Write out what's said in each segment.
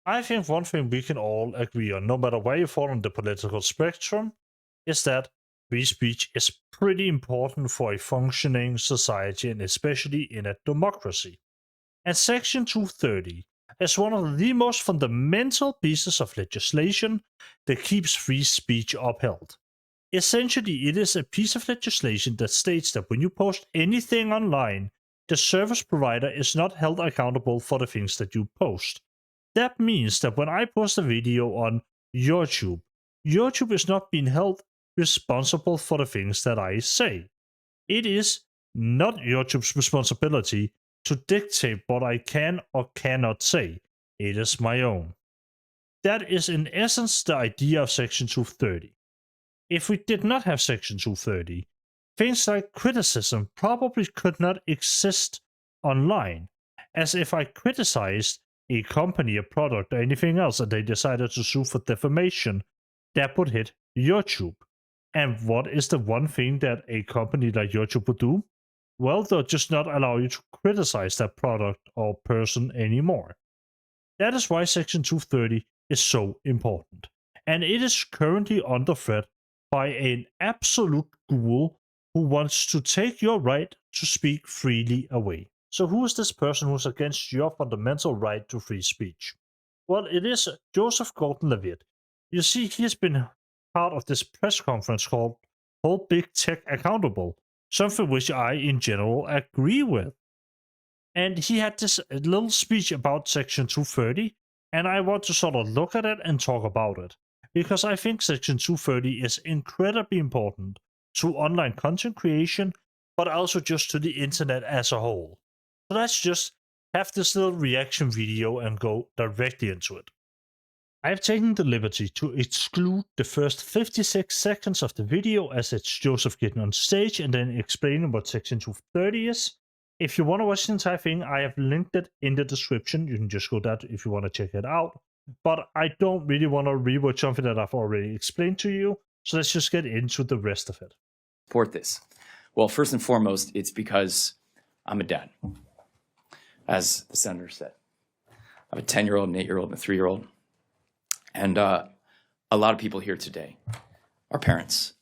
I think one thing we can all agree on, no matter where you fall on the political spectrum, is that free speech is pretty important for a functioning society and especially in a democracy. And Section 230 is one of the most fundamental pieces of legislation that keeps free speech upheld. Essentially, it is a piece of legislation that states that when you post anything online, the service provider is not held accountable for the things that you post. That means that when I post a video on YouTube, YouTube is not being held responsible for the things that I say. It is not YouTube's responsibility to dictate what I can or cannot say. It is my own. That is in essence the idea of Section 230. If we did not have Section 230, things like criticism probably could not exist online, as if I criticized a company, a product, or anything else, and they decided to sue for defamation, that would hit YouTube. And what is the one thing that a company like YouTube would do? Well, they'll just not allow you to criticize that product or person anymore. That is why Section 230 is so important. And it is currently under threat by an absolute ghoul who wants to take your right to speak freely away. So, who is this person who's against your fundamental right to free speech? Well, it is Joseph Gordon-Levitt. You see, he has been part of this press conference called Hold Big Tech Accountable, something which I, in general, agree with. And he had this little speech about Section 230, and I want to sort of look at it and talk about it. Because I think Section 230 is incredibly important to online content creation, but also just to the internet as a whole. So let's just have this little reaction video and go directly into it. I have taken the liberty to exclude the first 56 seconds of the video as it's Joseph getting on stage and then explaining what Section 230 is. If you want to watch the entire thing, I have linked it in the description. You can just go there if you want to check it out. But I don't really want to rewatch something that I've already explained to you. So let's just get into the rest of it. Support this? Well, first and foremost, it's because I'm a dad, as the senator said. I have a 10-year-old, an 8-year-old, and a 3-year-old. And a lot of people here today are parents.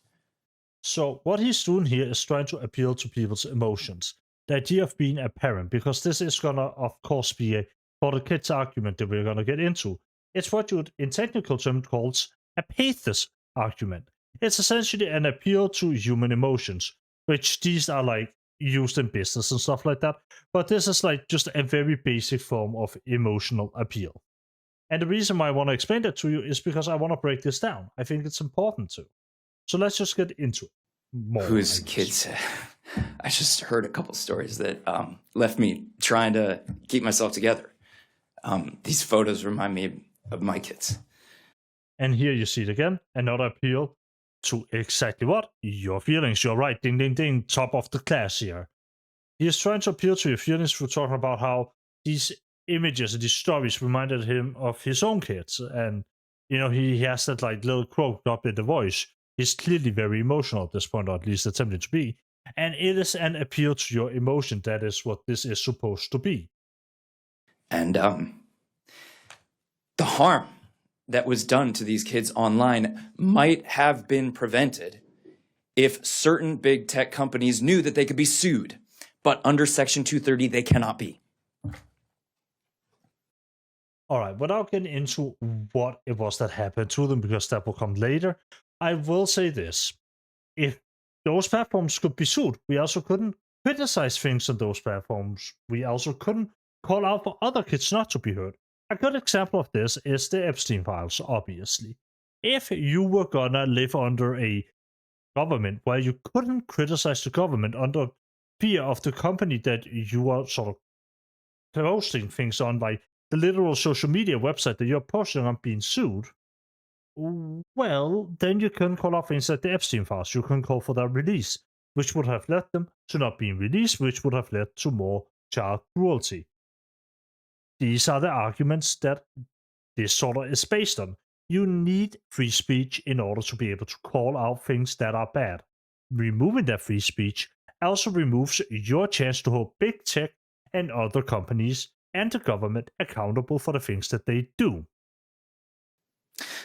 So what he's doing here is trying to appeal to people's emotions. The idea of being a parent, because this is gonna, of course, be for the kids argument that we're gonna get into. It's what you, in technical terms, calls a pathos argument. It's essentially an appeal to human emotions, which these are like used in business and stuff like that. But this is like just a very basic form of emotional appeal. And the reason why I want to explain that to you is because I want to break this down. I think it's important to. So let's just get into it more. Whose kids? I just heard a couple stories that left me trying to keep myself together. These photos remind me of my kids. And here you see it again, another appeal to exactly what? Your feelings. You're right. Ding, ding, ding. Top of the class here. He is trying to appeal to your feelings through talking about how these images and these stories reminded him of his own kids. And, you know, he has that like little croak up in the voice. He's clearly very emotional at this point, or at least attempting to be. And it is an appeal to your emotion. That is what this is supposed to be. And the harm that was done to these kids online might have been prevented if certain big tech companies knew that they could be sued. But under Section 230, they cannot be. All right, without getting into what it was that happened to them, because that will come later, I will say this. If those platforms could be sued, we also couldn't criticize things on those platforms. We also couldn't call out for other kids not to be heard. A good example of this is the Epstein files, obviously. If you were gonna live under a government where you couldn't criticize the government under fear of the company that you are sort of posting things on, like the literal social media website that you're posting on being sued, well, then you can call out things like the Epstein files. You can call for their release, which would have led them to not being released, which would have led to more child cruelty. These are the arguments that this sort of is based on. You need free speech in order to be able to call out things that are bad. Removing that free speech also removes your chance to hold big tech and other companies and the government accountable for the things that they do.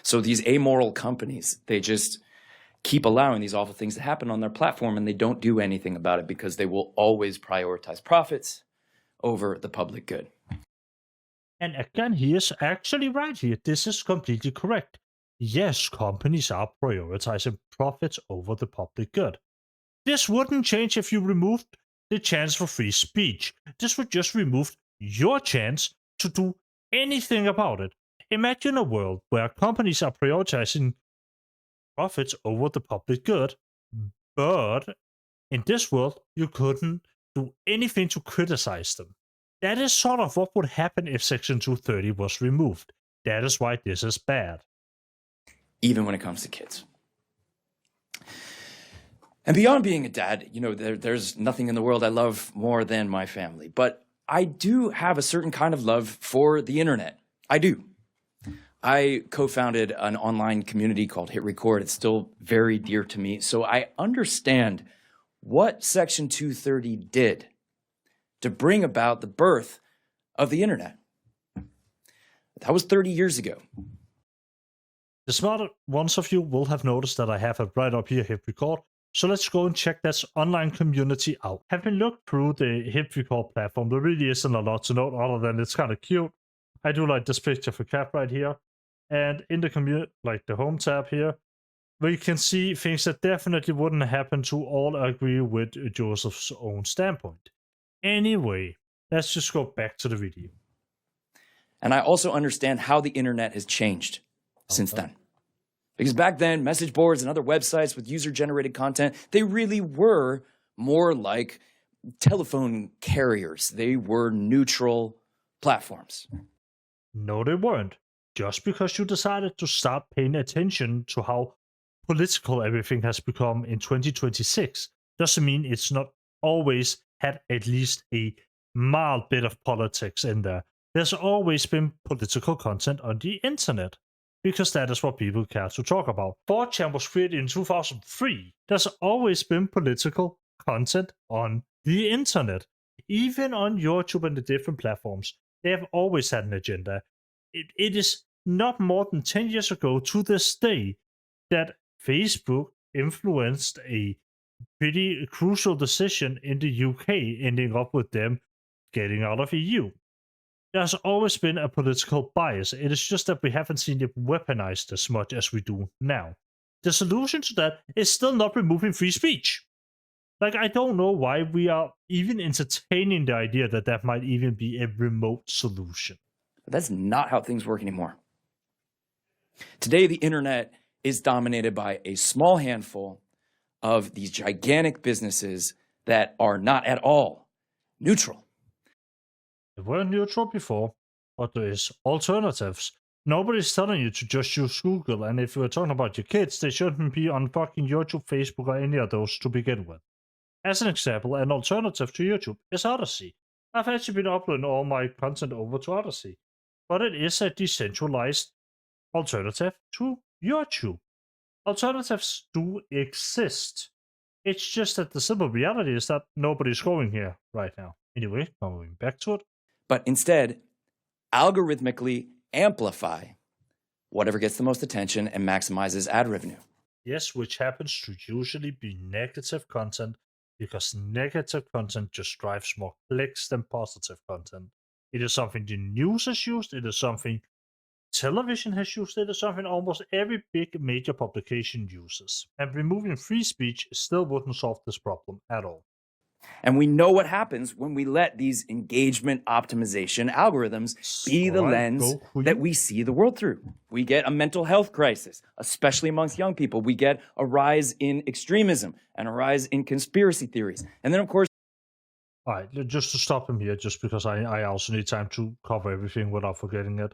So these amoral companies, they just keep allowing these awful things to happen on their platform, and they don't do anything about it because they will always prioritize profits over the public good. And again, he is actually right here. This is completely correct. Yes, companies are prioritizing profits over the public good. This wouldn't change if you removed the chance for free speech. This would just remove your chance to do anything about it. Imagine a world where companies are prioritizing profits over the public good, but in this world, you couldn't do anything to criticize them. That is sort of what would happen if Section 230 was removed. That is why this is bad. Even when it comes to kids. And beyond being a dad, there's nothing in the world I love more than my family. But I do have a certain kind of love for the internet. I do. I co-founded an online community called Hit Record. It's still very dear to me. So I understand what Section 230 did to bring about the birth of the internet. That was 30 years ago. The smarter ones of you will have noticed that I have it right up here, Hit Record. So let's go and check this online community out. Having looked through the Hit Record platform, there really isn't a lot to note other than it's kind of cute. I do like this picture of a cat right here. And in the community, like the home tab here, we can see things that definitely wouldn't happen to all agree with Joseph's own standpoint. Anyway, let's just go back to the video. And I also understand how the internet has changed since then. Because back then, message boards and other websites with user-generated content, they really were more like telephone carriers. They were neutral platforms. No, they weren't. Just because you decided to start paying attention to how political everything has become in 2026 doesn't mean it's not always had at least a mild bit of politics in there. There's always been political content on the internet, because that is what people care to talk about. 4chan was created in 2003. There's always been political content on the internet. Even on YouTube and the different platforms, they have always had an agenda. It is not more than 10 years ago to this day that Facebook influenced a pretty crucial decision in the UK, ending up with them getting out of EU. There's always been a political bias. It is just that we haven't seen it weaponized as much as we do now. The solution to that is still not removing free speech. Like, I don't know why we are even entertaining the idea that that might even be a remote solution. But that's not how things work anymore. Today, the internet is dominated by a small handful of these gigantic businesses that are not at all neutral. They weren't neutral before, but there is alternatives. Nobody's telling you to just use Google, and if you're talking about your kids, they shouldn't be on fucking YouTube, Facebook, or any of those to begin with. As an example, an alternative to YouTube is Odyssey. I've actually been uploading all my content over to Odyssey, but it is a decentralized alternative to YouTube. Alternatives do exist. It's just that the simple reality is that nobody's going here right now. Anyway, going back to it. But instead, algorithmically amplify whatever gets the most attention and maximizes ad revenue. Yes, which happens to usually be negative content, because negative content just drives more clicks than positive content. It is something the news has used, it is something television has used, it is something almost every big major publication uses. And removing free speech still wouldn't solve this problem at all. And we know what happens when we let these engagement optimization algorithms be the lens that we see the world through. We get a mental health crisis, especially amongst young people. We get a rise in extremism and a rise in conspiracy theories. And then, of course... All right, just to stop him here, just because I also need time to cover everything without forgetting it.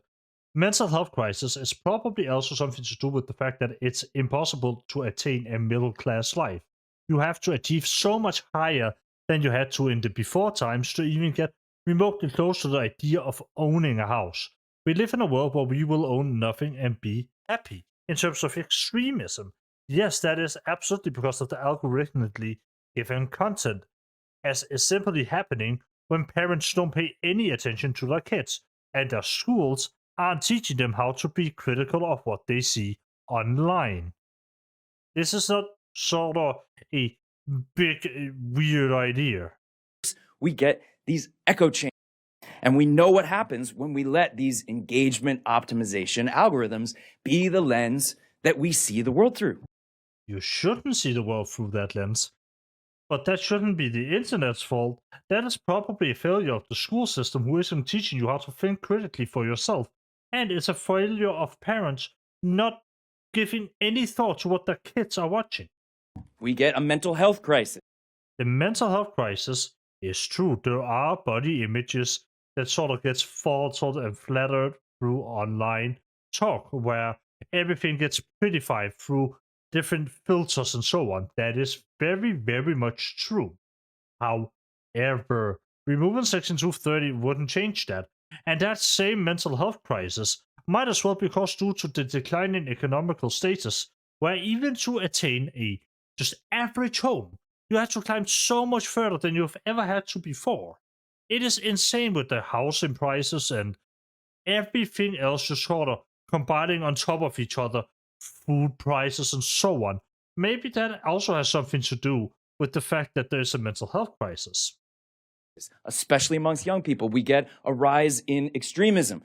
Mental health crisis is probably also something to do with the fact that it's impossible to attain a middle-class life. You have to achieve so much higher than you had to in the before times to even get remotely close to the idea of owning a house. We live in a world where we will own nothing and be happy. In terms of extremism, yes, that is absolutely because of the algorithmically given content, as is simply happening when parents don't pay any attention to their kids, and their schools aren't teaching them how to be critical of what they see online. This is not sort of a big, weird idea. We get these echo chambers. And we know what happens when we let these engagement optimization algorithms be the lens that we see the world through. You shouldn't see the world through that lens. But that shouldn't be the internet's fault. That is probably a failure of the school system who isn't teaching you how to think critically for yourself. And it's a failure of parents not giving any thought to what their kids are watching. We get a mental health crisis. The mental health crisis is true. There are body images that sort of gets faltered and flattered through online talk, where everything gets prettified through different filters and so on. That is very, very much true. However, removing Section 230 wouldn't change that. And that same mental health crisis might as well be caused due to the decline in economical status, where even to attain a just average home, you had to climb so much further than you've ever had to before. It is insane with the housing prices and everything else just sort of combining on top of each other, food prices and so on. Maybe that also has something to do with the fact that there's a mental health crisis. Especially amongst young people, we get a rise in extremism.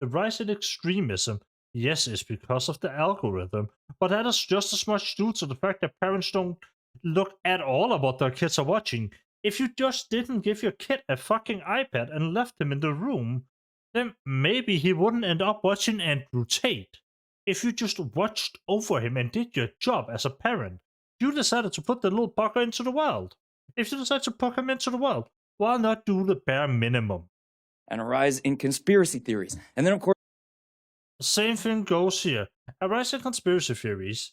The rise in extremism, yes, is because of the algorithm, but that is just as much due to the fact that parents don't look at all at what their kids are watching. If you just didn't give your kid a fucking iPad and left him in the room, then maybe he wouldn't end up watching Andrew Tate. If you just watched over him and did your job as a parent, you decided to put the little bugger into the world. If you decide to put him into the world, why not do the bare minimum? And a rise in conspiracy theories. And then, of course, the same thing goes here. A rise in conspiracy theories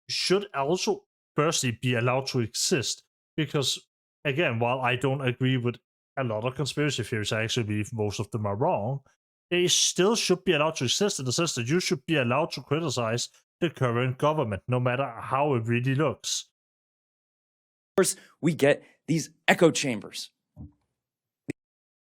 should also firstly be allowed to exist, because again, while I don't agree with a lot of conspiracy theories, I actually believe most of them are wrong, they still should be allowed to exist in the sense that you should be allowed to criticize the current government, no matter how it really looks. Of course, we get these echo chambers.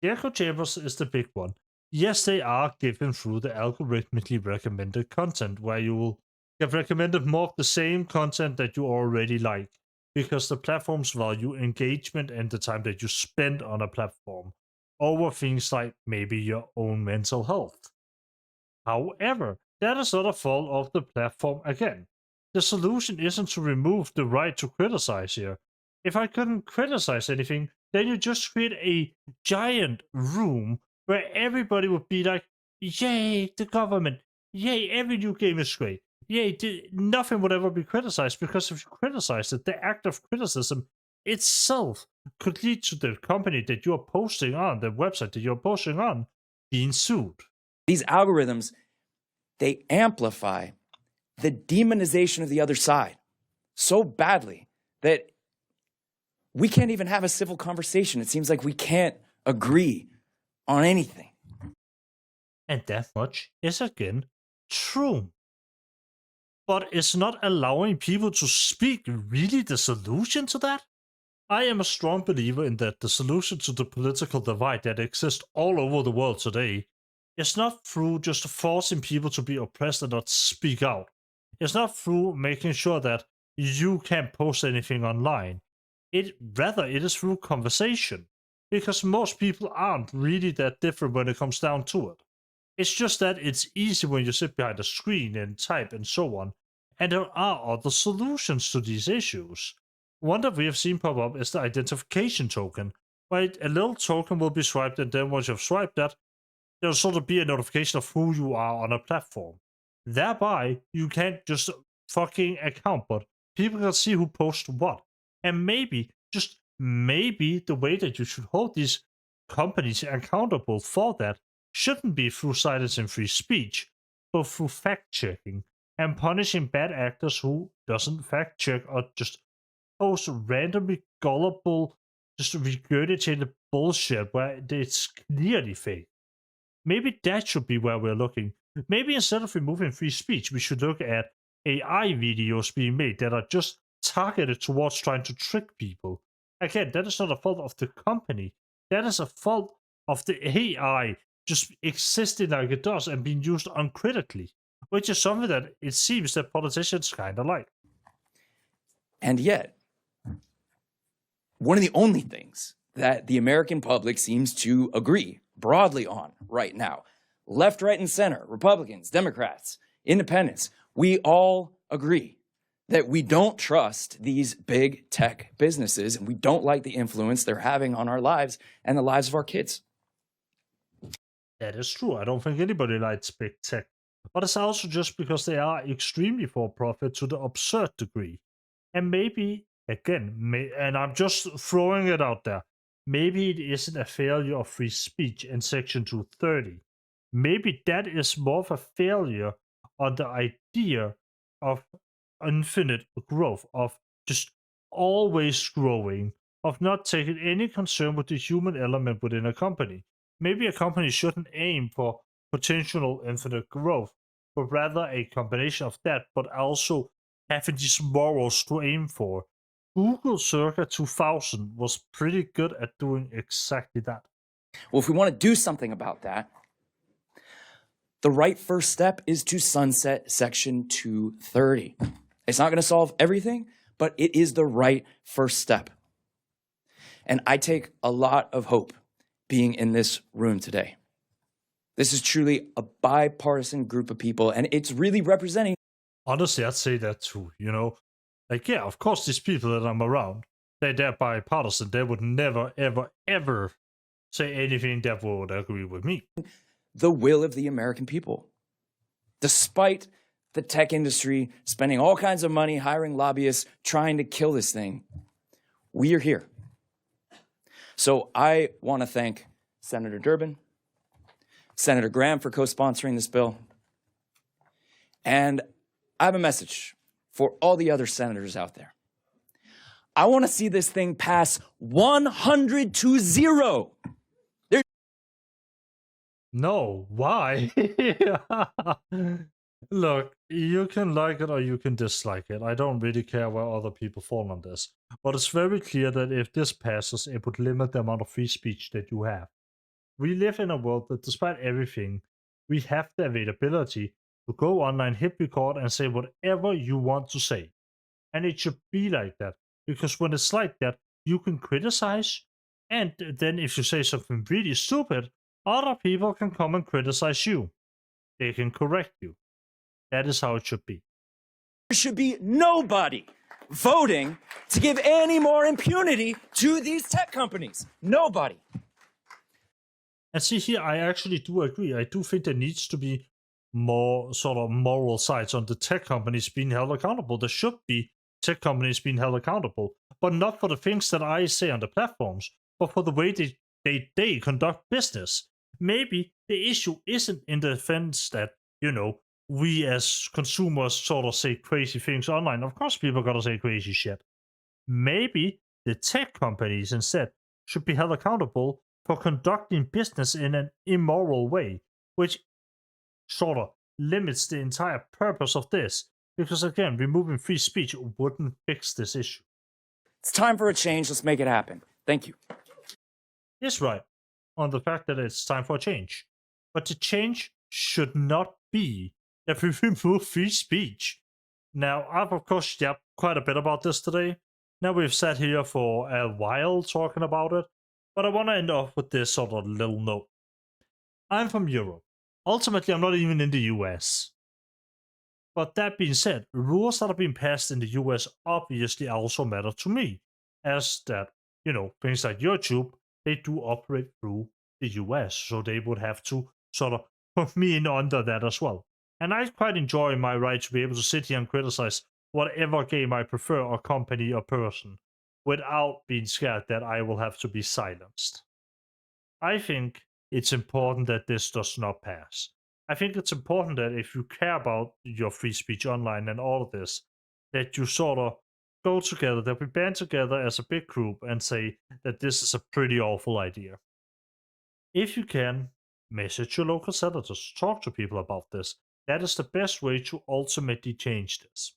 The echo chambers is the big one. Yes, they are given through the algorithmically recommended content, where you will get recommended more of the same content that you already like, because the platforms value engagement and the time that you spend on a platform over things like maybe your own mental health. However, that is not a fault of the platform again. The solution isn't to remove the right to criticize here. If I couldn't criticize anything, then you just create a giant room where everybody would be like, yay, the government, yay, every new game is great. Yay, nothing would ever be criticized, because if you criticize it, the act of criticism itself could lead to the company that you're posting on, the website that you're posting on, being sued. These algorithms, they amplify the demonization of the other side so badly that we can't even have a civil conversation. It seems like we can't agree on anything. And that much is again true. But is not allowing people to speak really the solution to that? I am a strong believer in that the solution to the political divide that exists all over the world today is not through just forcing people to be oppressed and not speak out. It's not through making sure that you can't post anything online. Rather, it is through conversation, because most people aren't really that different when it comes down to it. It's just that it's easy when you sit behind a screen and type and so on, and there are other solutions to these issues. One that we have seen pop up is the identification token, where a little token will be swiped, and then once you've swiped that, there'll sort of be a notification of who you are on a platform. Thereby, you can't just fucking account, but people can see who posts what. And maybe, just maybe, the way that you should hold these companies accountable for that shouldn't be through silence and free speech, but through fact-checking and punishing bad actors who doesn't fact-check or just post randomly gullible, just regurgitated bullshit where it's clearly fake. Maybe that should be where we're looking. Maybe instead of removing free speech, we should look at AI videos being made that are just targeted towards trying to trick people. Again, that is not a fault of the company. that is a fault of the AI just existing like it does and being used uncritically, which is something that it seems that politicians kind of like. And yet, one of the only things that the American public seems to agree broadly on right now, left, right, and center, Republicans, Democrats, independents, we all agree that we don't trust these big tech businesses and we don't like the influence they're having on our lives and the lives of our kids. That is true. I don't think anybody likes big tech. But it's also just because they are extremely for profit to the absurd degree. And maybe, again, and I'm just throwing it out there, maybe it isn't a failure of free speech in Section 230. Maybe that is more of a failure on the idea of infinite growth, of just always growing, of not taking any concern with the human element within a company. Maybe a company shouldn't aim for potential infinite growth, but rather a combination of that, but also having these morals to aim for. Google circa 2000 was pretty good at doing exactly that. Well, if we want to do something about that, the right first step is to sunset Section 230. It's not going to solve everything, but it is the right first step. And I take a lot of hope being in this room today. This is truly a bipartisan group of people, and it's really representing. Honestly, I'd say that too, Like, yeah, of course, these people that I'm around, they're bipartisan. They would never, ever, ever say anything that would agree with me. The will of the American people. Despite the tech industry spending all kinds of money hiring lobbyists trying to kill this thing, we are here. So I want to thank Senator Durbin, Senator Graham for co-sponsoring this bill, and I have a message for all the other senators out there. I want to see this thing pass 100-0. No, why? Look, you can like it or you can dislike it. I don't really care where other people fall on this. But it's very clear that if this passes, it would limit the amount of free speech that you have. We live in a world that, despite everything, we have the availability to go online, hit record, and say whatever you want to say. And it should be like that. Because when it's like that, you can criticize, and then if you say something really stupid, other people can come and criticize you. They can correct you. That is how it should be. There should be nobody voting to give any more impunity to these tech companies. Nobody. And see here, I actually do agree. I do think there needs to be more sort of moral sides on the tech companies being held accountable. There should be tech companies being held accountable, but not for the things that I say on the platforms, but for the way they conduct business. Maybe the issue isn't in the sense that, we as consumers sort of say crazy things online. Of course, people gotta say crazy shit. Maybe the tech companies instead should be held accountable for conducting business in an immoral way, which sort of limits the entire purpose of this. Because again, removing free speech wouldn't fix this issue. It's time for a change. Let's make it happen. Thank you. Yes, right. On the fact that it's time for a change. But the change should not be that we remove free speech. Now, I've of course yapped quite a bit about this today. Now we've sat here for a while talking about it, but I want to end off with this sort of little note. I'm from Europe. Ultimately, I'm not even in the US. But that being said, rules that are being passed in the US obviously also matter to me, as that, things like YouTube, they do operate through the US, so they would have to sort of put me in under that as well. And I quite enjoy my right to be able to sit here and criticize whatever game I prefer, or company or person, without being scared that I will have to be silenced. I think it's important that this does not pass. I think it's important that if you care about your free speech online and all of this, that you sort of go together, that we band together as a big group and say that this is a pretty awful idea. If you can, message your local senators, talk to people about this. That is the best way to ultimately change this.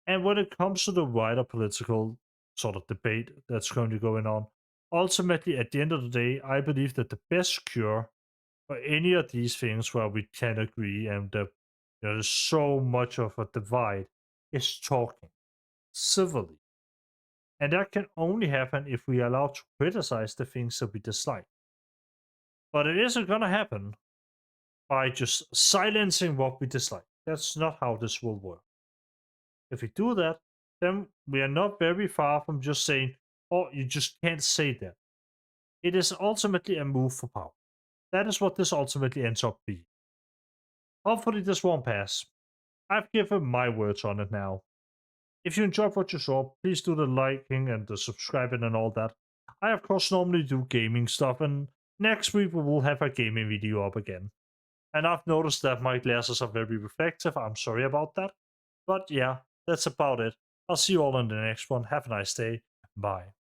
And when it comes to the wider political sort of debate that's currently going on, ultimately, at the end of the day, I believe that the best cure for any of these things where we can agree and there's so much of a divide is talking civilly. And that can only happen if we are allowed to criticize the things that we dislike. But it isn't going to happen by just silencing what we dislike. That's not how this will work. If we do that, then we are not very far from just saying, oh, you just can't say that. It is ultimately a move for power. That is what this ultimately ends up being. Hopefully, this won't pass. I've given my words on it now. If you enjoyed what you saw, please do the liking and the subscribing and all that. I, of course, normally do gaming stuff, and next week we will have a gaming video up again. And I've noticed that my glasses are very reflective. I'm sorry about that. But yeah, that's about it. I'll see you all in the next one. Have a nice day. Bye.